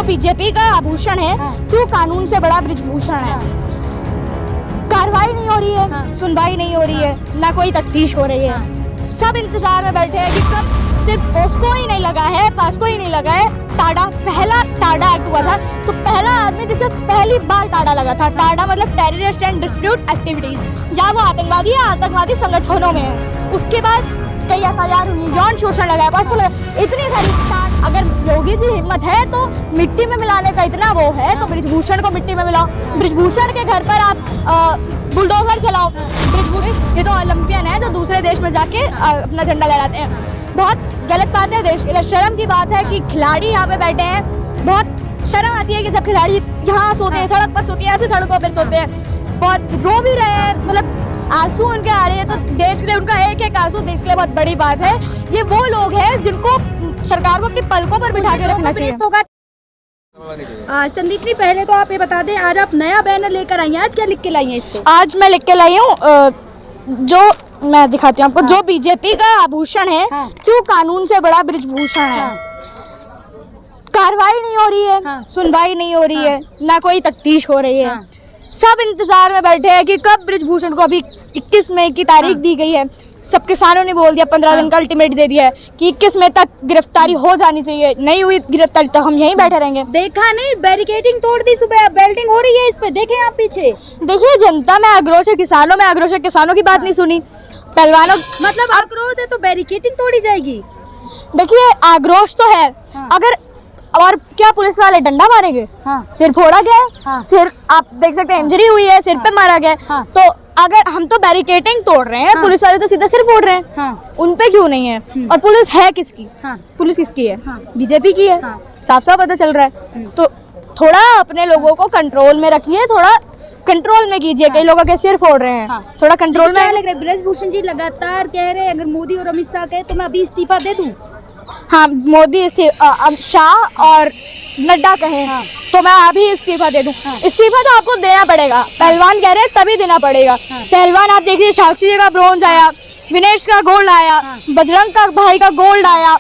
जो बीजेपी का आभूषण है, क्यों कानून से बड़ा ब्रिजभूषण है। कार्रवाई नहीं हो रही है, सुनवाई नहीं हो रही है, ना कोई तफ्तीश हो रही है। सब इंतजार में बैठे हैं कि कब, सिर्फ पोस्को ही नहीं लगा है, पास्को ही नहीं लगा है, टाडा, पहला टाडा एक्ट हुआ था तो पहला आदमी जिसे पहली बार टाडा लगा था। टाडा मतलब टेररिस्ट एंड डिस्प्यूट एक्टिविटीज, या वो आतंकवादी या आतंकवादी संगठनों में है। उसके बाद कई FIR हुई, यौन शोषण लगाया, पास्को लगा, इतनी सारी। अगर योगी जी हिम्मत है तो मिट्टी में मिलाने का इतना वो है तो ब्रिजभूषण को मिट्टी में मिलाओ। ब्रिजभूषण के घर पर आप बुलडोजर चलाओ। ब्रिजभूषण ये तो ओलंपियन है जो दूसरे देश में जाके अपना झंडा लहराते हैं। बहुत गलत बात है, देश के लिए शर्म की बात है कि खिलाड़ी यहाँ पे बैठे हैं। बहुत शर्म आती है कि जब खिलाड़ी यहाँ सोते हैं, सड़क पर सोते हैं, ऐसे सड़कों पर सोते हैं, बहुत रो भी रहे हैं, मतलब आंसू उनके आ रहे हैं। तो देश के लिए उनका एक आंसू देश के लिए बहुत बड़ी बात है। ये वो लोग हैं जिनको सरकार को अपनी पलकों पर बिठा के रखना चाहिए। संदीप जी, पहले तो आप ये बता दें, आज आप नया बैनर लेकर आई हैं, आज क्या लिख के लाई हैं इस पे? आज मैं लिख के लाई हूँ, जो मैं दिखाती हूँ आपको, जो बीजेपी का आभूषण है, क्यों कानून से बड़ा ब्रिजभूषण है। कार्रवाई नहीं हो रही है, सुनवाई नहीं हो रही है, ना कोई तफ्तीश हो रही है। सब इंतजार में बैठे हैं कि कब ब्रिजभूषण को, अभी 21 मई की तारीख दी गई है, सब किसानों ने बोल दिया, 15 दिन का अल्टीमेट दे दिया है कि 21 मई तक गिरफ्तारी हो जानी चाहिए। नहीं हुई गिरफ्तारी तो हम यहीं बैठे रहेंगे। देखा नहीं, बैरिकेडिंग तोड़ दी, सुबह बेल्टिंग हो रही है इस पे, देखें आप पीछे। देखिए, जनता में आक्रोश है, किसानों में आक्रोश है, किसानों की बात नहीं सुनी। पहलवानों मतलब आक्रोश है तो बैरिकेडिंग तोड़ी जाएगी। देखिए, आक्रोश तो है, अगर और क्या पुलिस वाले डंडा मारेंगे? सिर फोड़ा गया है, सिर आप देख सकते हैं, इंजरी हुई है, सिर पे मारा गया है। तो अगर हम तो बैरिकेडिंग तोड़ रहे हैं, पुलिस वाले तो सीधा सिर फोड़ रहे हैं, उन पे क्यों नहीं है? और पुलिस है किसकी? पुलिस किसकी है? बीजेपी की है, साफ साफ पता चल रहा है। तो थोड़ा अपने लोगों को कंट्रोल में रखिए, थोड़ा कंट्रोल में कीजिए। कई लोगों के सिर फोड़ रहे हैं, थोड़ा कंट्रोल में। लग रहा है ब्रजभूषण जी लगातार कह रहे हैं अगर मोदी और अमित शाह कहे तो मैं अभी इस्तीफा दे दूं। हाँ, मोदी अमित शाह और नड्डा कहे तो मैं अभी इस्तीफा दे दूं। इस्तीफा तो आपको देना पड़ेगा, पहलवान कह रहे हैं तभी देना पड़ेगा। पहलवान आप देखिए, साक्षी जी का ब्रोंज आया, विनेश का गोल्ड आया, बजरंग का भाई का गोल्ड आया,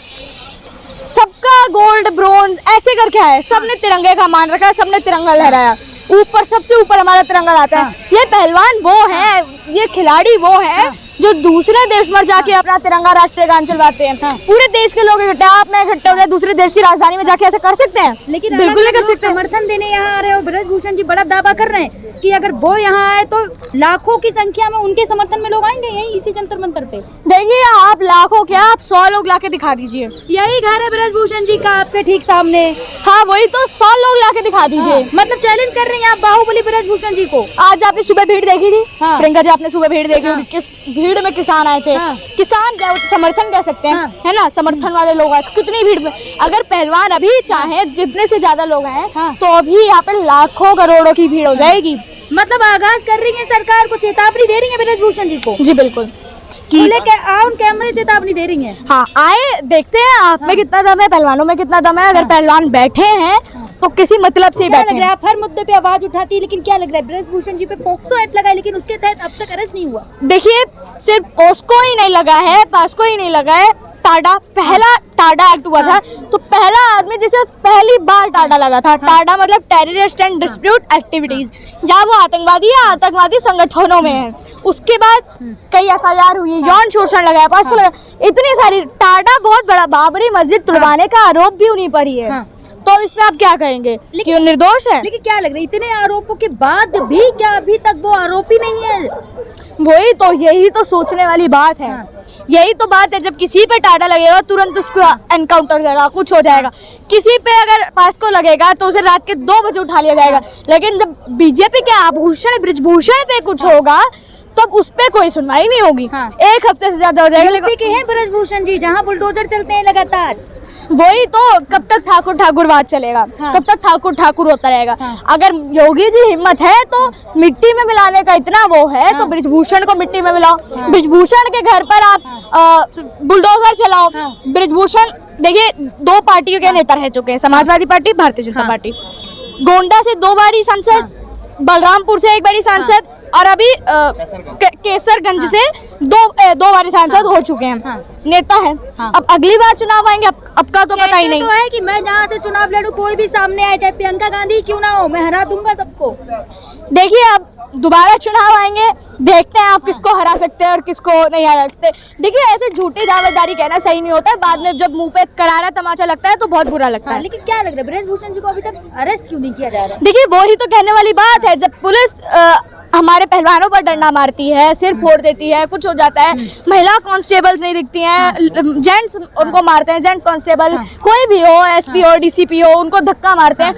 सबका गोल्ड ब्रोंज ऐसे करके आया। सबने तिरंगे का मान रखा है, सबने तिरंगा लहराया, ऊपर सबसे ऊपर हमारा तिरंगा आता है। ये पहलवान वो है, ये खिलाड़ी वो है जो दूसरे देश में जाके अपना तिरंगा राष्ट्रीय गान चलवाते हैं। पूरे देश के लोग इकट्ठे, आप में इकट्ठे हो जाए दूसरे देश की राजधानी में जाके ऐसे कर सकते हैं? लेकिन बिल्कुल नहीं कर सकते। समर्थन देने यहाँ आ रहे हो, ब्रजभूषण जी बड़ा दावा कर रहे हैं कि अगर वो यहाँ आए तो लाखों की संख्या में उनके समर्थन में लोग आएंगे यही इसी जंतर मंतर पे। देखिए, आप लाखों क्या, आप 100 लोग लाके दिखा दीजिए। यही घर है ब्रजभूषण जी का आपके ठीक सामने। हाँ, वही तो 100 लोग लाके दिखा दीजिए। मतलब चैलेंज कर रहे हैं आप बाहुबली ब्रजभूषण जी को। आज आपने सुबह भीड़ देखी थी? प्रियंका जी, आपने सुबह भीड़ देखी होगी, किस भीड़ में किसान आए थे। किसान क्या समर्थन कह सकते हैं, है ना, समर्थन वाले लोग आए, कितनी भीड़ में। अगर पहलवान अभी चाहे जितने से ज्यादा लोग हैं तो अभी यहाँ पे लाखों करोड़ों की भीड़ हो जाएगी। मतलब आगाज कर रही है सरकार को, चेतावनी दे रही है ब्रजभूषण जी को। जी बिल्कुल, ऑन कैमरे चेतावनी दे रही है। हाँ, आए, देखते हैं आप में कितना दम है, पहलवानों में कितना दम है। अगर पहलवान बैठे हैं तो किसी मतलब से क्या लग रहा है? आप हर मुद्दे पे आवाज उठाती है, लेकिन क्या लग रहा है ब्रजभूषण जी पे पोक्सो एक्ट लगा है लेकिन उसके तहत अब तक अरेस्ट नहीं हुआ। देखिए, सिर्फ पोस्को ही नहीं लगा है, पास्को ही नहीं लगा है, टाडा, पहला टाडा एक्ट हुआ था तो पहला आदमी जिसे पहली बार टाडा लगा था। टाडा मतलब टेररिस्ट एंड डिस्प्यूट एक्टिविटीज, या वो आतंकवादी या आतंकवादी संगठनों में है। उसके बाद कई FIR हुई, यौन शोषण लगाया, पास्को लगा, इतनी सारी। टाडा बहुत बड़ा, बाबरी मस्जिद तुड़वाने का आरोप भी उन्हीं पर ही है। तो इसमें आप क्या कहेंगे कि वो निर्दोष है? लेकिन क्या लग रहा है इतने आरोपों के बाद भी क्या अभी तक वो आरोपी नहीं है? वही तो, यही तो सोचने वाली बात है। यही तो बात है, जब किसी पे टाडा लगेगा तुरंत उसको एनकाउंटर हो जाएगा, कुछ हो जाएगा। किसी पे अगर पास्को लगेगा तो उसे रात के 2 बजे उठा लिया जाएगा। लेकिन जब बीजेपी के आभूषण ब्रिजभूषण पे कुछ होगा तब उस पे कोई सुनवाई नहीं होगी। एक हफ्ते से ज्यादा हो जाएगा। यूपी के हैं ब्रजभूषण जी, जहाँ बुलडोजर चलते हैं लगातार। वही तो, कब तक ठाकुर ठाकुर बात चलेगा? कब तक ठाकुर ठाकुर होता रहेगा? अगर योगी जी हिम्मत है तो मिट्टी में मिलाने का इतना वो है तो ब्रिजभूषण को मिट्टी में मिलाओ। ब्रिजभूषण के घर पर आप बुलडोजर चलाओ। ब्रिजभूषण देखिए, 2 पार्टियों के नेता रह चुके हैं, समाजवादी पार्टी, भारतीय जनता पार्टी। गोंडा से 2 बारी सांसद, बलरामपुर से 1 बारी सांसद, और अभी केसरगंज से दो बार सांसद हो चुके हैं। हाँ। नेता है। हाँ। अब अगली बार चुनाव आएंगे, अब का तो पता ही नहीं। तो है कि मैं जहाँ से चुनाव लड़ूं कोई भी सामने आए, चाहे प्रियंका गांधी क्यों ना हो, मैं हरा दूंगा सबको। देखिए अब दोबारा चुनाव आएंगे, देखते हैं आप किसको हरा सकते हैं और किसको नहीं हरा सकते। देखिए ऐसे झूठी दावेदारी कहना सही नहीं होता है, बाद में जब मुंह पे करारा तमाचा लगता है तो बहुत बुरा लगता है। लेकिन क्या लग रहा है ब्रजभूषण जी को अभी तक अरेस्ट क्यों नहीं किया जा रहा है? देखिए वो ही तो कहने वाली बात है, जब पुलिस हमारे पहलवानों पर डंडा मारती है, सिर फोड़ देती है, कुछ हो जाता है, महिला कांस्टेबल्स नहीं दिखती हैं, जेंट्स उनको मारते हैं, जेंट्स कांस्टेबल कोई भी हो, एसपी हो, डीसीपी हो, उनको धक्का मारते हैं,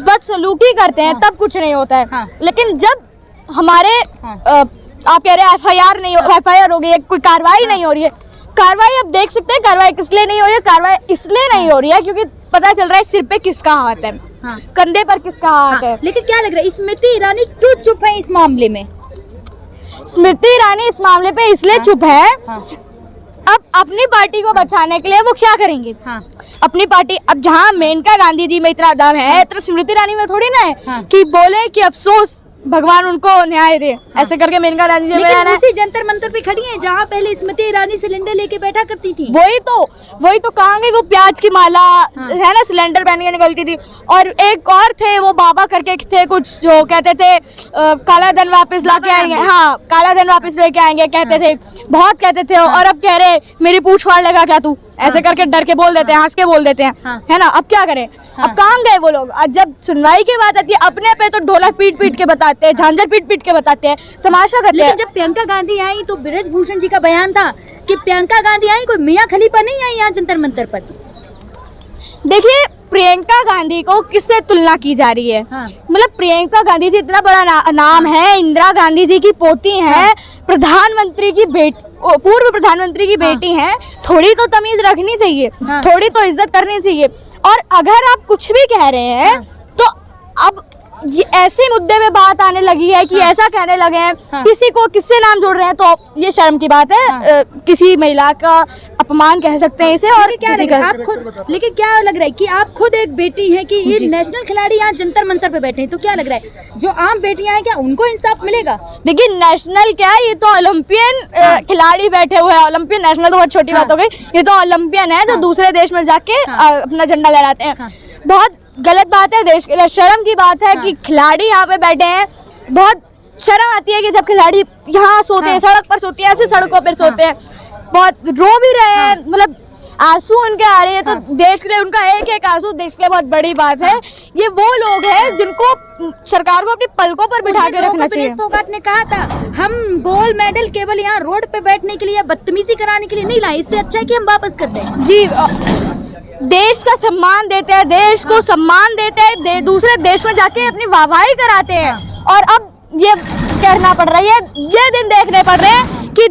बदसलूकी करते हैं, तब कुछ नहीं होता है। लेकिन जब हमारे आप कह रहे हैं एफआईआर हो गई है, कोई कार्रवाई नहीं हो रही है, कार्रवाई आप देख सकते हैं कार्रवाई किस लिए नहीं हो रही है, कार्रवाई इसलिए नहीं हो रही है क्योंकि पता चल रहा है सिर पे किसका हाथ है, कंधे पर किसका हाथ है। लेकिन क्या लग रहा है स्मृति ईरानी क्यों चुप है इस मामले में? स्मृति ईरानी इस मामले पे इसलिए चुप है, अब अपनी पार्टी को बचाने के लिए वो क्या करेंगे? अपनी पार्टी, अब जहाँ मेनका गांधी जी में इतना दम है, तो स्मृति ईरानी में थोड़ी ना है कि बोले कि अफसोस भगवान उनको न्याय दे, ऐसे करके मेनका गांधी जी में रहना है। उसी जंतर मंतर पे खड़ी हैं जहाँ पहले स्मृति ईरानी सिलेंडर लेके बैठा करती थी। वही तो कहांगे वो प्याज की माला है ना, सिलेंडर पहन के निकलती थी। और एक और थे वो बाबा करके थे कुछ, जो कहते थे काला धन वापस ला के आएंगे, हाँ काला धन वापस लेके आएंगे कहते थे, बहुत कहते थे। और अब कह रहे मेरी पूछ फाड़ लेगा क्या तू, ऐसे करके डर के बोल देते हैं, हंस के बोल देते हैं, है ना। अब क्या करें, अब कहाँ गए वो लोग? आज जब सुनवाई की बात आती है अपने पे तो ढोलक पीट पीट के बताते हैं, झांझर पीट पीट के बताते हैं, तमाशा करते हैं। जब प्रियंका गांधी आई तो ब्रजभूषण जी का बयान था कि प्रियंका गांधी आई, कोई मियां खलीफा नहीं आई यहाँ जंतर मंतर पर। देखिए प्रियंका गांधी को किससे तुलना की जा रही है? मतलब प्रियंका गांधी जी इतना बड़ा नाम है, इंदिरा गांधी जी की पोती है, प्रधानमंत्री की बेटी, पूर्व प्रधानमंत्री की बेटी हैं, थोड़ी तो तमीज रखनी चाहिए, थोड़ी तो इज्जत करनी चाहिए। और अगर आप कुछ भी कह रहे हैं तो अब ये ऐसे मुद्दे पे बात आने लगी है कि ऐसा कहने लगे हैं, किसी को किससे नाम जोड़ रहे हैं, तो ये शर्म की बात है। किसी महिला का अपमान कह सकते हैं इसे। और क्या लग रहा है आप खुद, लेकिन क्या लग रहा है कि आप खुद एक बेटी हैं कि ये नेशनल खिलाड़ी यहाँ जंतर मंतर पे बैठे हैं, तो क्या लग रहा है जो आम बेटियां हैं क्या उनको इंसाफ मिलेगा? देखिए नेशनल क्या है, ये तो ओलंपियन खिलाड़ी बैठे हुए हैं, ओलंपियन, नेशनल तो बहुत छोटी बात हो गई, ये तो ओलंपियन है जो दूसरे देश में जाके अपना झंडा लहराते हैं। बहुत गलत बात है, देश के लिए शर्म की बात है कि खिलाड़ी यहाँ पे बैठे हैं। बहुत शर्म आती है कि जब खिलाड़ी यहाँ सोते हैं, सड़क पर सोते हैं, ऐसे सड़कों पर सोते हैं, बहुत रो भी रहे हैं, मतलब आंसू उनके आ रहे हैं। तो देश के लिए उनका एक एक आंसू देश के लिए बहुत बड़ी बात है। ये वो लोग हैं जिनको सरकार को अपनी पलकों पर बिठा के रखना चाहिए। फोगाट ने कहा था हम गोल्ड मेडल केवल यहाँ रोड पे बैठने के लिए, बदतमीजी कराने के लिए नहीं लाए, इससे अच्छा है कि हम वापस कर दें। जी देश का सम्मान देते हैं, देश को सम्मान देते हैं, दूसरे देश में जाके अपनी वाहवाही कराते हैं। और अब ये करना पड़ रहा है, ये दिन देखने पड़ रहे हैं कि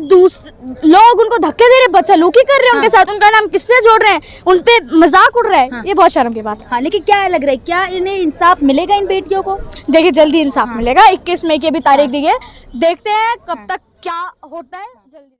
लोग उनको धक्के दे रहे, बदसलूकी कर रहे हैं उनके साथ, उनका नाम किससे जोड़ रहे हैं, उन पे मजाक उड़ रहा है। ये बहुत शर्म की बात है। लेकिन क्या लग रहा है, क्या इन्हें इंसाफ मिलेगा इन बेटियों को? देखिए जल्दी इंसाफ मिलेगा, 21 मई की भी तारीख दी है, देखते हैं कब तक क्या होता है। जल्दी